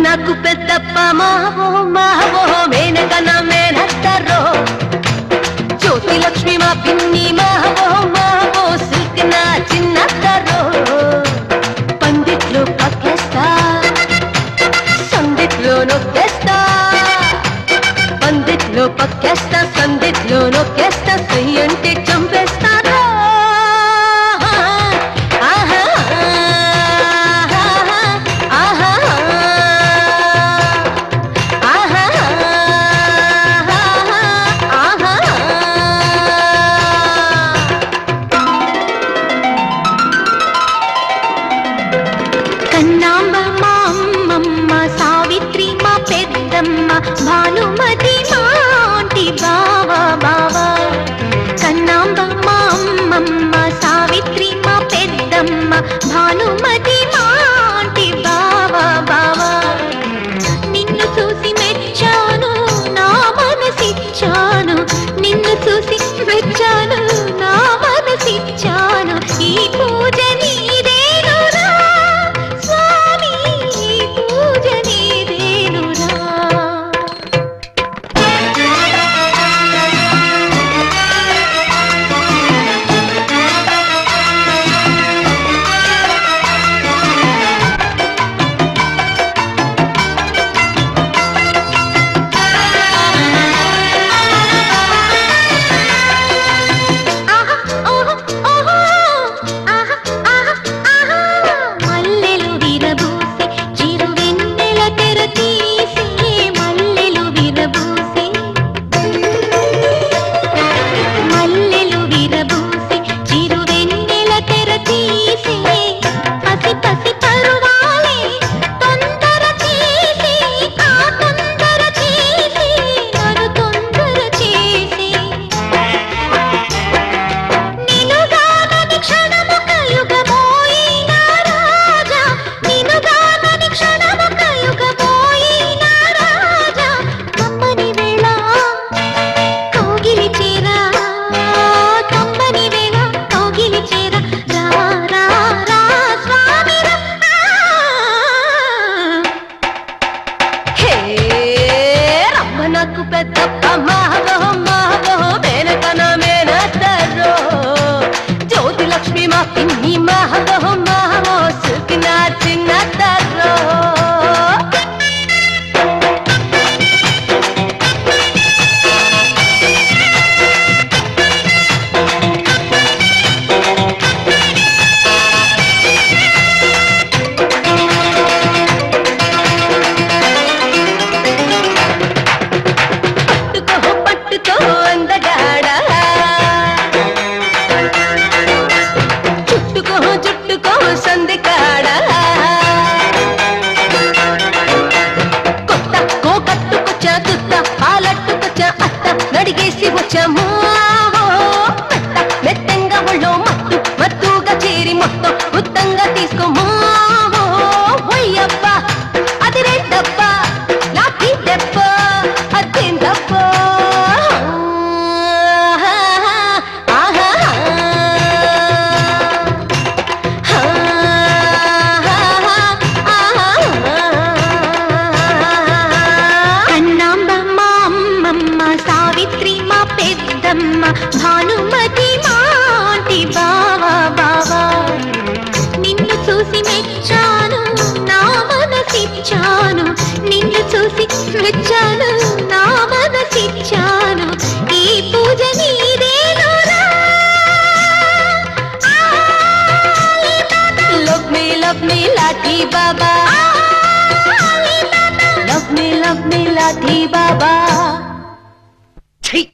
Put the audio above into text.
నాకు పెద్దప్ప Mao Mao మేనకన మేనత్తరో జ్యోతి లక్ష్మి మా పిన్ని మావో మావో సిల్క్ నా చిన్నత్తరో పందిట్లో పక్కేస్తా సందిట్లో నొక్కేస్తా పందిట్లో పక్కేస్తా సందిట్లో నొక్కేస్తా సై అంటే చంపేస్తారా భానుమతి మాంటి బావా బావా కన్నాంబ మా అమ్మమ్మ సావిత్రి మా పెద్దమ్మ భానుమతి మాంటి బావా బావా నిన్ను చూసి మెచ్చాను నా మనసిచ్చాను నిన్ను చూసి మెచ్చాను నా మనసిచ్చాను ఈ పూజ నీదేనురా స్వామి ఈ పూజ నీదేనురా నాకు పెద్దప్ప మావో మావో మేనకన మేనత్తరో జ్యోతి లక్ష్మి మా పిన్ని మావో మావో సిల్క్ నా చిన్నత్తరో నడిగేసి వచ్చాము మెత్తంగా ఒళ్ళో మత్తు మత్తుగా చేరి మొత్తం ఉత్తంగా తీసుకోమా ఒయ్యబ్బా అది రెండబ్బ లాఠీ దెబ్బ అదేందబ్బ భానుమతి మాంటి బావా బావా నిన్ను చూసి మెచ్చాను నా మనసిచ్చాను నిన్ను చూసి మెచ్చాను నా మనసిచ్చాను ఈ పూజ నీదేనురా లవ్ మీ లాఠీ బాబా లవ్ మీ లాఠీ బాబా